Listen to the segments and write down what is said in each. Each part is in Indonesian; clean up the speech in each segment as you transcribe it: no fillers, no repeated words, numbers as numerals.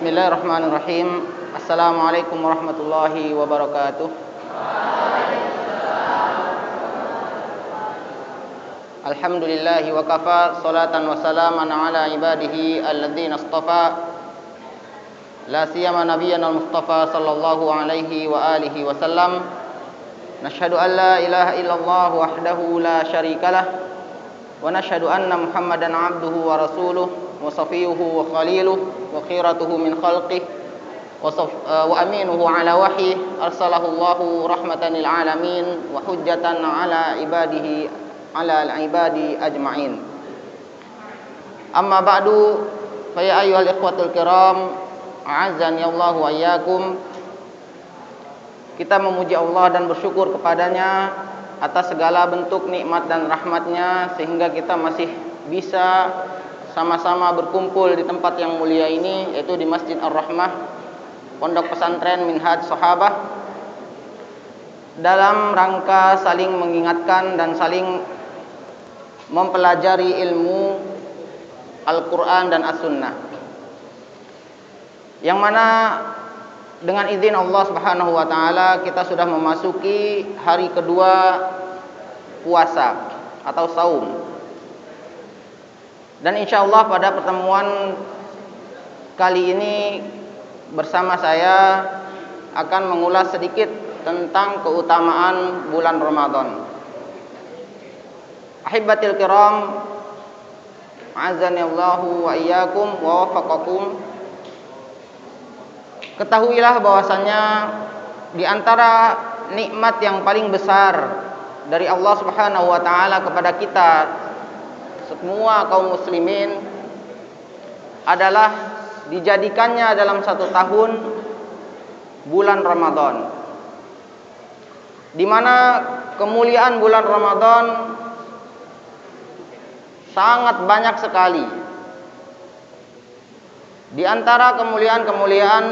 Bismillahirrahmanirrahim. Assalamualaikum warahmatullahi wabarakatuh. Alhamdulillahi wa kafa, salatan wa salaman ala ibadihi alladzina istafa. La siyama nabiyyana al-mustafa sallallahu alaihi wa alihi wa sallam. Nashhadu an la ilaha illallah wahdahu la syarikalah wa nashhadu anna Muhammadan abduhu wa rasuluh wa safiyuhu wa khaliluhu wa khiratuhu min khalqih wa aminuhu ala wahyi arsalahu Allahu rahmatan lil alamin wa hujjatan ala ibadihi ala al-ibadi ajma'in. Amma ba'du, fa ya ayyuhal ikhwatul kiram, a'azzani Allah wa iyyakum. Kita memuji Allah dan bersyukur kepadanya atas segala bentuk nikmat dan rahmatnya sehingga kita masih bisa sama-sama berkumpul di tempat yang mulia ini, yaitu di Masjid Ar-Rahmah, Pondok Pesantren Minhaj Sahabah, dalam rangka saling mengingatkan dan saling mempelajari ilmu Al-Quran dan As-Sunnah, yang mana dengan izin Allah Subhanahu wa ta'ala kita sudah memasuki hari kedua puasa atau saum. Dan insya Allah pada pertemuan kali ini bersama saya akan mengulas sedikit tentang keutamaan bulan Ramadan. Ahibatil kiram, azani Allahu wa iyyakum wa wafaqakum. Ketahuilah bahwasannya di antara nikmat yang paling besar dari Allah Subhanahu wa taala kepada kita semua kaum muslimin adalah dijadikannya dalam satu tahun bulan Ramadan, di mana kemuliaan bulan Ramadan sangat banyak sekali. Di antara kemuliaan-kemuliaan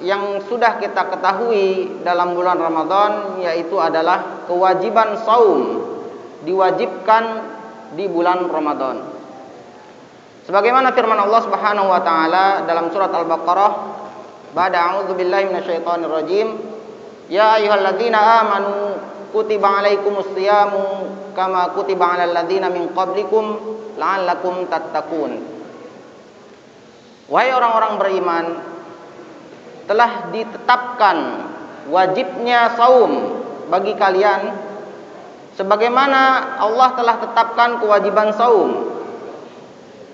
yang sudah kita ketahui dalam bulan Ramadan yaitu adalah kewajiban saum, diwajibkan di bulan Ramadan. Sebagaimana firman Allah Subhanahu wa taala dalam surat Al-Baqarah, ba'da a'udzubillahi minasyaitonir rajim, ya ayyuhalladzina amanu kutiba alaikumus shiyamu kama kutiba alal ladzina min qablikum la'allakum tattaqun. Wahai orang-orang beriman, telah ditetapkan wajibnya saum bagi kalian sebagaimana Allah telah tetapkan kewajiban saum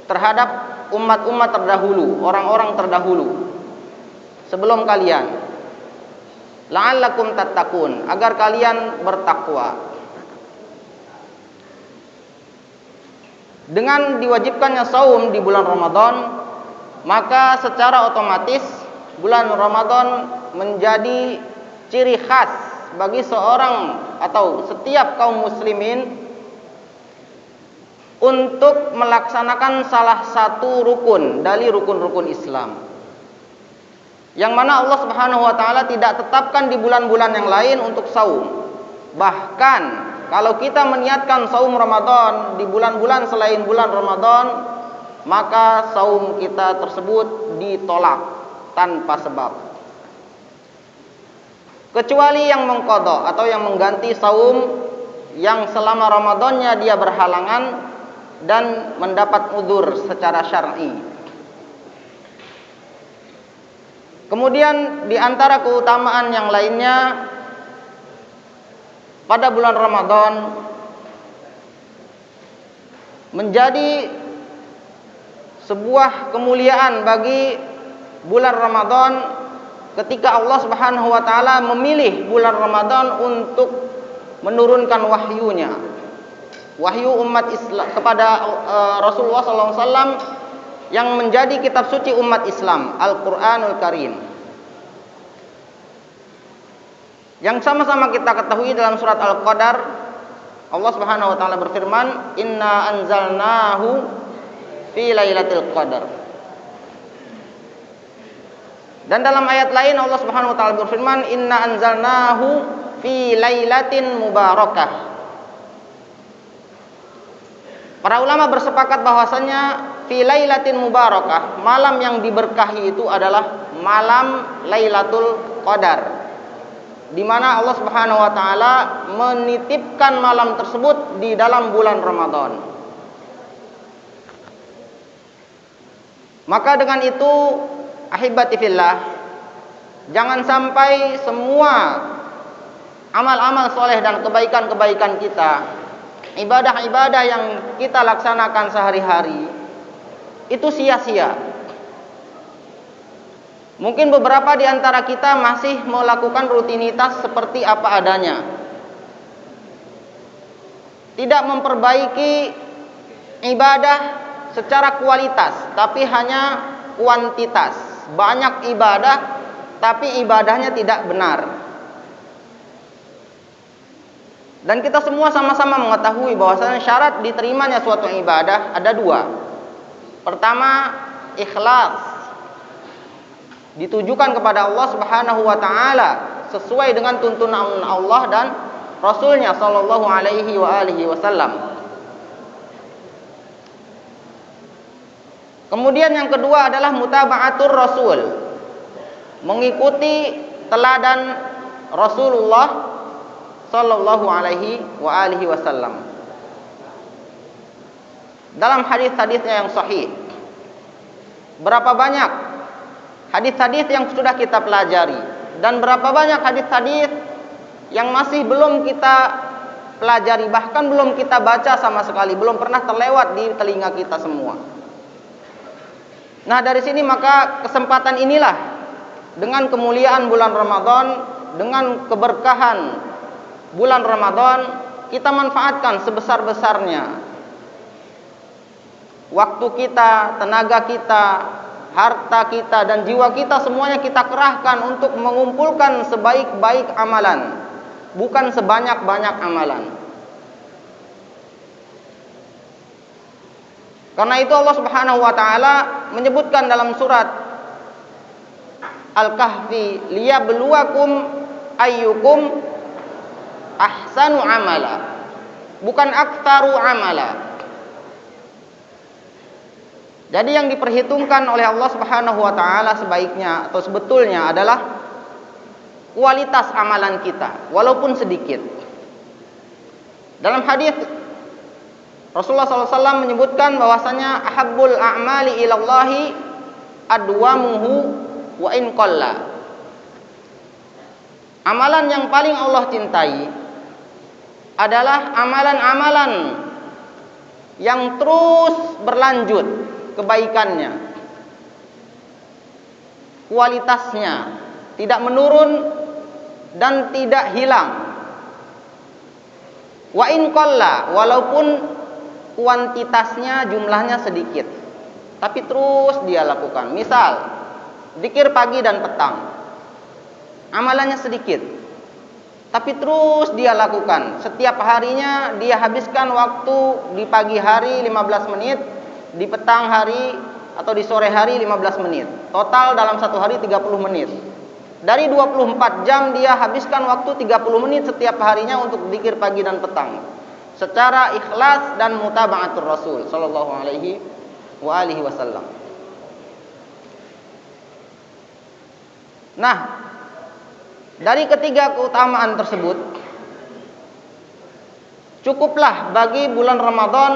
terhadap umat-umat terdahulu, orang-orang terdahulu sebelum kalian. La'allakum tattaqun, agar kalian bertakwa. Dengan diwajibkannya saum di bulan Ramadan, maka secara otomatis bulan Ramadan menjadi ciri khas bagi seorang atau setiap kaum muslimin untuk melaksanakan salah satu rukun dari rukun-rukun Islam, yang mana Allah Subhanahu wa taala tidak tetapkan di bulan-bulan yang lain untuk saum. Bahkan kalau kita meniatkan saum Ramadan di bulan-bulan selain bulan Ramadan, maka saum kita tersebut ditolak tanpa sebab, kecuali yang mengqadha atau yang mengganti saum yang selama Ramadannya dia berhalangan dan mendapat udzur secara syar'i. Kemudian di antara keutamaan yang lainnya, pada bulan Ramadan menjadi sebuah kemuliaan bagi bulan Ramadan ketika Allah Subhanahu wa taala memilih bulan Ramadan untuk menurunkan wahyunya, wahyu umat Islam kepada Rasulullah SAW yang menjadi kitab suci umat Islam, Al-Qur'anul Karim. Yang sama-sama kita ketahui dalam surat Al-Qadar, Allah Subhanahu wa taala berfirman, "Inna anzalnahu fi lailatul qadar." Dan dalam ayat lain Allah Subhanahu wa taala berfirman, "Inna anzalnahu fi lailatin mubarakah." Para ulama bersepakat bahwasanya fi lailatin mubarakah, malam yang diberkahi itu adalah malam Lailatul Qadar, di mana Allah Subhanahu wa taala menitipkan malam tersebut di dalam bulan Ramadan. Maka dengan itu, ahibati fillah, jangan sampai semua amal-amal soleh dan kebaikan-kebaikan kita, ibadah-ibadah yang kita laksanakan sehari-hari itu sia-sia. Mungkin beberapa di antara kita masih melakukan rutinitas seperti apa adanya, tidak memperbaiki ibadah secara kualitas, tapi hanya kuantitas. Banyak ibadah, tapi ibadahnya tidak benar. Dan kita semua sama-sama mengetahui bahwasanya syarat diterimanya suatu ibadah ada dua. Pertama, ikhlas, ditujukan kepada Allah Subhanahu wa taala sesuai dengan tuntunan Allah dan Rasulnya sallallahu alaihi wa alihi wasallam. Kemudian yang kedua adalah mutaba'atur Rasul, mengikuti teladan Rasulullah sallallahu alaihi wa alihi wasallam. Dalam hadis-hadisnya yang sahih, berapa banyak hadis-hadis yang sudah kita pelajari, dan berapa banyak hadis-hadis yang masih belum kita pelajari, bahkan belum kita baca sama sekali, belum pernah terlewat di telinga kita semua. Nah, dari sini maka kesempatan inilah, dengan kemuliaan bulan Ramadan, dengan keberkahan bulan Ramadan, kita manfaatkan sebesar-besarnya waktu kita, tenaga kita, harta kita, dan jiwa kita, semuanya kita kerahkan untuk mengumpulkan sebaik-baik amalan, bukan sebanyak-banyak amalan. Karena itu Allah Subhanahu wa taala menyebutkan dalam surat Al-Kahfi, liyabluwakum ayyukum ahsanu amala, bukan aktsaru amala. Jadi yang diperhitungkan oleh Allah Subhanahu wa taala sebaiknya atau sebetulnya adalah kualitas amalan kita, walaupun sedikit. Dalam hadis Rasulullah SAW menyebutkan bahwasanya ahabbul a'mali ilallahi adwamuhu wa in qalla. Amalan yang paling Allah cintai adalah amalan-amalan yang terus berlanjut kebaikannya, kualitasnya tidak menurun dan tidak hilang. Wa in qalla, walaupun kuantitasnya, jumlahnya sedikit, tapi terus dia lakukan. Misal zikir pagi dan petang, amalannya sedikit, tapi terus dia lakukan. Setiap harinya dia habiskan waktu di pagi hari 15 menit, di petang hari atau di sore hari 15 menit. Total dalam satu hari 30 menit. Dari 24 jam dia habiskan waktu 30 menit setiap harinya untuk zikir pagi dan petang, secara ikhlas dan mutaba'atur Rasul sallallahu alaihi wa alihi wasallam. Nah, dari ketiga keutamaan tersebut, cukuplah bagi bulan Ramadan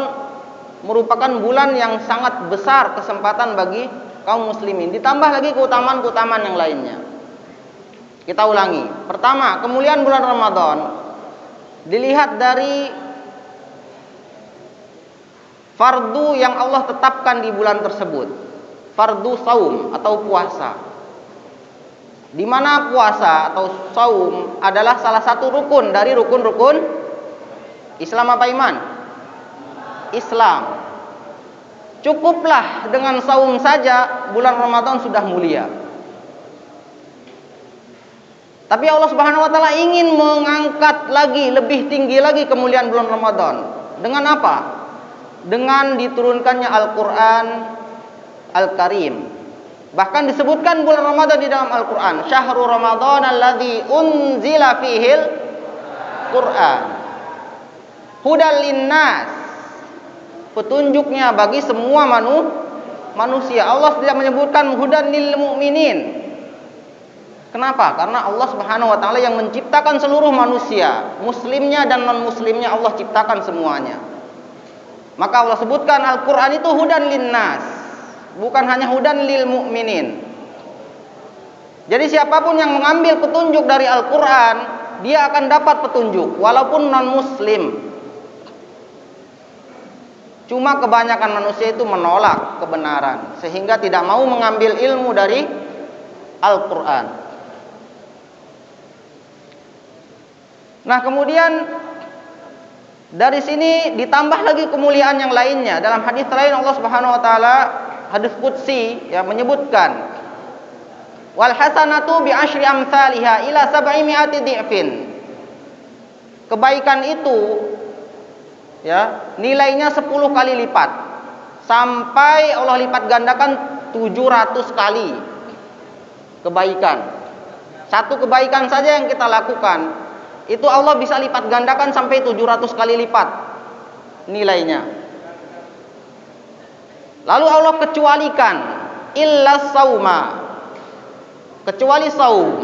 merupakan bulan yang sangat besar kesempatan bagi kaum muslimin. Ditambah lagi keutamaan-keutamaan yang lainnya. Kita ulangi. Pertama, kemuliaan bulan Ramadan dilihat dari fardu yang Allah tetapkan di bulan tersebut, fardu saum atau puasa, di mana puasa atau saum adalah salah satu rukun dari rukun-rukun Islam. Apa iman? Islam. Cukuplah dengan saum saja bulan Ramadan sudah mulia. Tapi Allah Subhanahu wa taala ingin mengangkat lagi, lebih tinggi lagi kemuliaan bulan Ramadan. Dengan apa? Dengan diturunkannya Al-Qur'an Al-Karim. Bahkan disebutkan bulan Ramadan di dalam Al-Qur'an, syahrul Ramadan alladzi unzila fihil Qur'an hudal linnas petunjuknya bagi semua manusia. Allah tidak menyebutkan hudan lil mu'minin. Kenapa? Karena Allah Subhanahu wa taala yang menciptakan seluruh manusia, muslimnya dan non muslimnya Allah ciptakan semuanya. Maka Allah sebutkan Al-Qur'an itu hudan linnas, bukan hanya hudan lil mu'minin. Jadi siapapun yang mengambil petunjuk dari Al-Qur'an, dia akan dapat petunjuk walaupun non muslim. Cuma kebanyakan manusia itu menolak kebenaran sehingga tidak mau mengambil ilmu dari Al-Qur'an. Nah, kemudian dari sini ditambah lagi kemuliaan yang lainnya. Dalam hadis lain Allah Subhanahu wa taala, hadis qudsi yang menyebutkan wal hasanatu bi asyri amsalihha ila 700 dhi'fin. Kebaikan itu ya, nilainya 10 kali lipat. Sampai Allah lipat gandakan 700 kali kebaikan. Satu kebaikan saja yang kita lakukan itu Allah bisa lipat gandakan sampai 700 kali lipat nilainya. Lalu Allah kecualikan illa sauma, kecuali saum.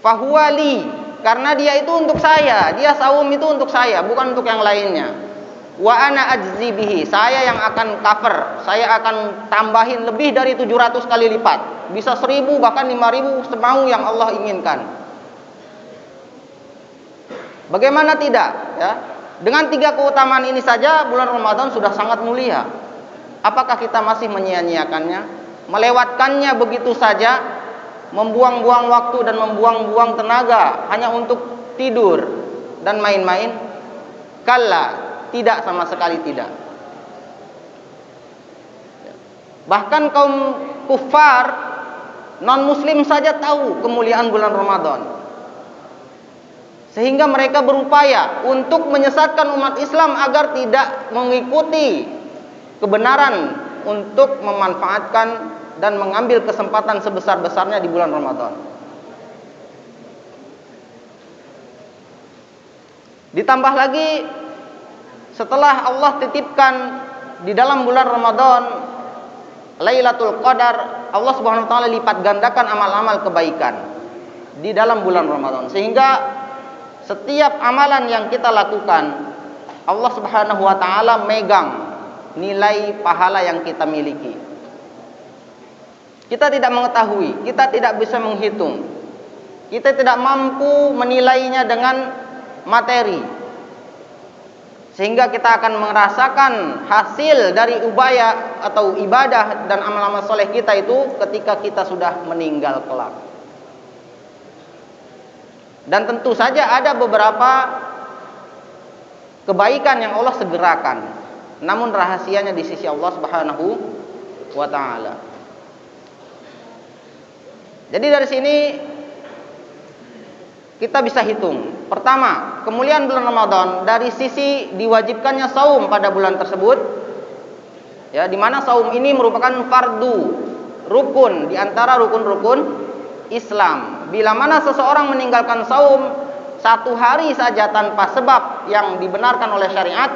Fahuwali, karena dia itu untuk saya, dia saum itu untuk saya, bukan untuk yang lainnya. Wa ana ajzi bihi, saya yang akan cover, saya akan tambahin lebih dari 700 kali lipat. Bisa 1000 bahkan 5000 semau yang Allah inginkan. Bagaimana tidak ya? Dengan 3 keutamaan ini saja bulan Ramadan sudah sangat mulia. Apakah kita masih menyia-nyiakannya? Melewatkannya begitu saja, membuang-buang waktu dan membuang-buang tenaga hanya untuk tidur dan main-main? Kalla, tidak, sama sekali tidak. Bahkan kaum kufar non muslim saja tahu kemuliaan bulan Ramadan, sehingga mereka berupaya untuk menyesatkan umat Islam agar tidak mengikuti kebenaran untuk memanfaatkan dan mengambil kesempatan sebesar-besarnya di bulan Ramadan. Ditambah lagi, setelah Allah titipkan di dalam bulan Ramadan Lailatul Qadar, Allah Subhanahu wa taala lipat gandakan amal-amal kebaikan di dalam bulan Ramadan, sehingga setiap amalan yang kita lakukan Allah Subhanahu wa taala megang nilai pahala yang kita miliki. Kita tidak mengetahui, kita tidak bisa menghitung. Kita tidak mampu menilainya dengan materi. Sehingga kita akan merasakan hasil dari upaya atau ibadah dan amal-amal soleh kita itu ketika kita sudah meninggal kelak. Dan tentu saja ada beberapa kebaikan yang Allah segerakan, namun rahasianya di sisi Allah Subhanahu wa taala. Jadi dari sini kita bisa hitung. Pertama, kemuliaan bulan Ramadan dari sisi diwajibkannya saum pada bulan tersebut. Ya, di mana saum ini merupakan fardu, rukun di antara rukun-rukun Islam. Bila mana seseorang meninggalkan saum 1 hari saja tanpa sebab yang dibenarkan oleh syariat,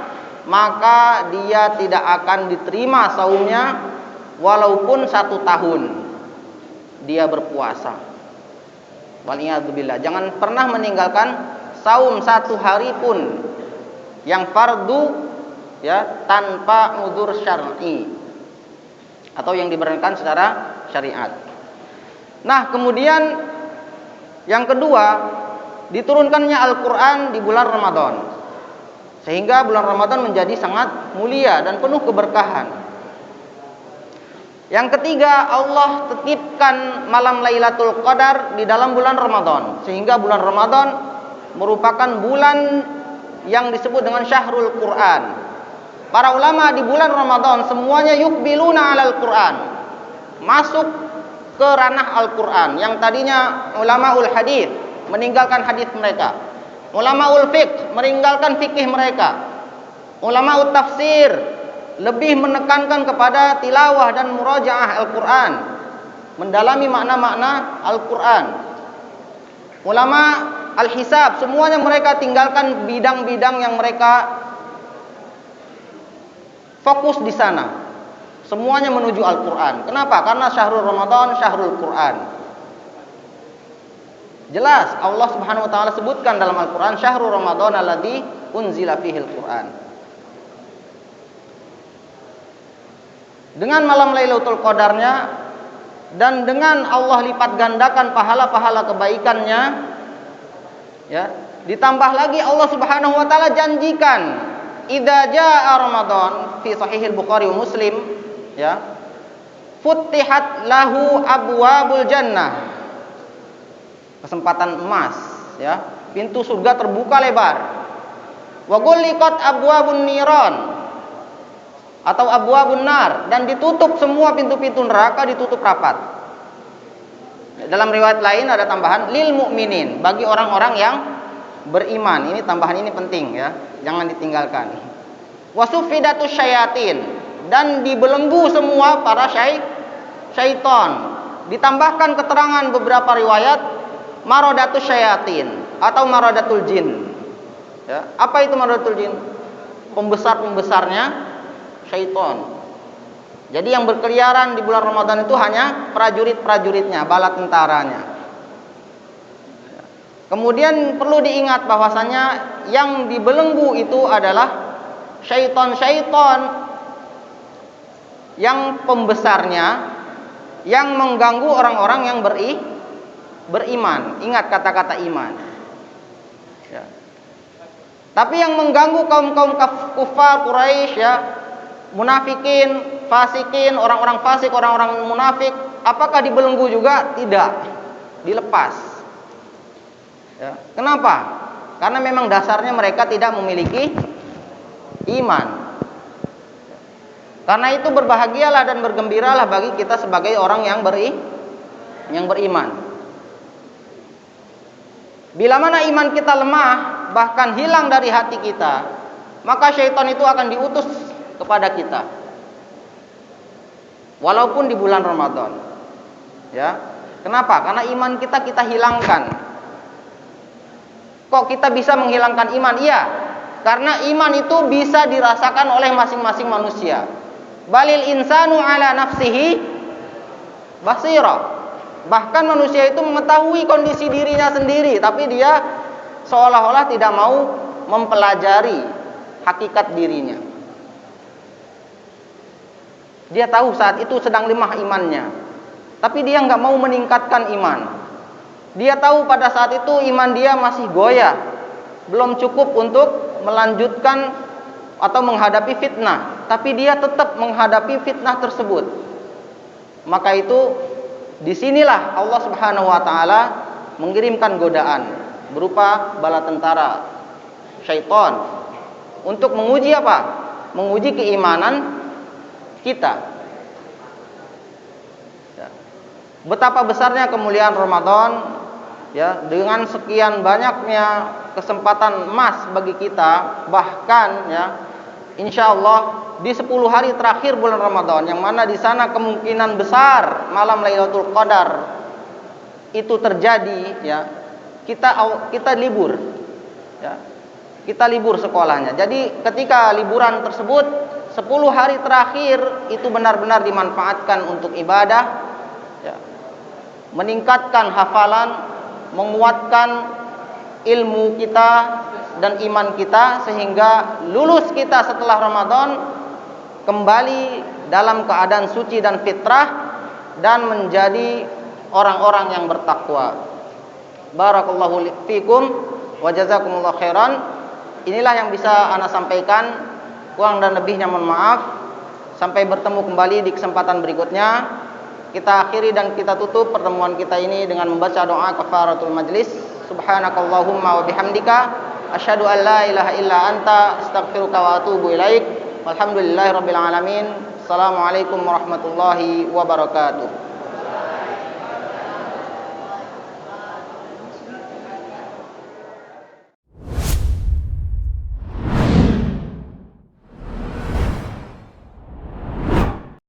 maka dia tidak akan diterima saumnya walaupun 1 tahun dia berpuasa. Waliyadzubillah. Jangan pernah meninggalkan saum 1 hari pun yang fardu ya, tanpa udzur syar'i atau yang dibenarkan secara syariat. Nah, kemudian yang kedua, diturunkannya Al-Qur'an di bulan Ramadan, sehingga bulan Ramadan menjadi sangat mulia dan penuh keberkahan. Yang ketiga, Allah tetipkan malam Lailatul Qadar di dalam bulan Ramadan, sehingga bulan Ramadan merupakan bulan yang disebut dengan Syahrul Quran. Para ulama di bulan Ramadan semuanya yukbiluna alal Quran, masuk ke ranah Al-Quran. Yang tadinya ulamaul hadis meninggalkan hadis mereka, ulamaul fiqh meninggalkan fikih mereka, ulamaul tafsir lebih menekankan kepada tilawah dan murajaah Al-Quran, mendalami makna-makna Al-Quran. Ulama al-hisab, semuanya mereka tinggalkan bidang-bidang yang mereka fokus di sana. Semuanya menuju Al-Quran. Kenapa? Karena syahrul Ramadan, syahrul Quran. Jelas Allah Subhanahu wa taala sebutkan dalam Al-Quran, syahrul Ramadan alladzi unzila fihil Quran. Dengan malam Lailatul Qadarnya dan dengan Allah lipat gandakan pahala-pahala kebaikannya, ya, ditambah lagi Allah Subhanahu wa taala janjikan, idza jaa Ramadan fi sahihil Bukhari wa Muslim, ya, futtihat lahu abwabul jannah, kesempatan emas, ya, pintu surga terbuka lebar. Wa ghulliqat abwabun niran atau abwabun nar, dan ditutup semua pintu-pintu neraka, ditutup rapat. Dalam riwayat lain ada tambahan lil mu'minin, bagi orang-orang yang beriman. Ini tambahan ini penting, ya, jangan ditinggalkan. Wasufidatus syayatin, dan dibelenggu semua para syaitan. Ditambahkan keterangan beberapa riwayat maradatus syayatin atau maradatul jin. Ya, apa itu maradatul jin? Pembesar-pembesarnya syaitan. Jadi yang berkeliaran di bulan Ramadan itu hanya prajurit-prajuritnya, bala tentaranya. Kemudian perlu diingat bahwasanya yang dibelenggu itu adalah syaitan-syaitan yang pembesarnya, yang mengganggu orang-orang yang beriman. Ingat kata-kata iman, ya. Tapi yang mengganggu kaum-kaum kufar Quraisy, ya, munafikin, fasikin, orang-orang fasik, orang-orang munafik, apakah dibelenggu juga? Tidak, dilepas, ya. Kenapa? Karena memang dasarnya mereka tidak memiliki iman. Karena itu berbahagialah dan bergembiralah bagi kita sebagai orang yang beriman. Bila mana iman kita lemah, bahkan hilang dari hati kita, maka syaitan itu akan diutus kepada kita. Walaupun di bulan Ramadan. Ya. Kenapa? Karena iman kita hilangkan. Kok kita bisa menghilangkan iman? Iya, karena iman itu bisa dirasakan oleh masing-masing manusia. Balil insanu ala nafsihi basira. Bahkan manusia itu mengetahui kondisi dirinya sendiri, tapi dia seolah-olah tidak mau mempelajari hakikat dirinya. Dia tahu saat itu sedang lemah imannya, tapi dia nggak mau meningkatkan iman. Dia tahu pada saat itu iman dia masih goyah, belum cukup untuk melanjutkan atau menghadapi fitnah, tapi dia tetap menghadapi fitnah tersebut. Maka itu disinilah Allah Subhanahu wa taala mengirimkan godaan berupa bala tentara syaitan untuk menguji apa? Menguji keimanan kita. Ya. Betapa besarnya kemuliaan Ramadan, ya, dengan sekian banyaknya kesempatan emas bagi kita, bahkan, ya, insyaallah di 10 hari terakhir bulan Ramadan, yang mana di sana kemungkinan besar malam Lailatul Qadar itu terjadi, ya, kita libur, ya, kita libur sekolahnya. Jadi ketika liburan tersebut 10 hari terakhir itu benar-benar dimanfaatkan untuk ibadah, ya, meningkatkan hafalan, menguatkan ilmu kita dan iman kita, sehingga lulus kita setelah Ramadan kembali dalam keadaan suci dan fitrah dan menjadi orang-orang yang bertakwa. Barakallahu fikum wa jazakumullahu khairan. Inilah yang bisa ana sampaikan, kurang dan lebihnya mohon maaf. Sampai bertemu kembali di kesempatan berikutnya. Kita akhiri dan kita tutup pertemuan kita ini dengan membaca doa kafaratul majlis. Subhanakallahumma wa bihamdika asyhadu an la ilaha illa anta astaghfiruka wa atubu ilaik. Walhamdulillahirabbil alamin. Assalamualaikum warahmatullahi wabarakatuh.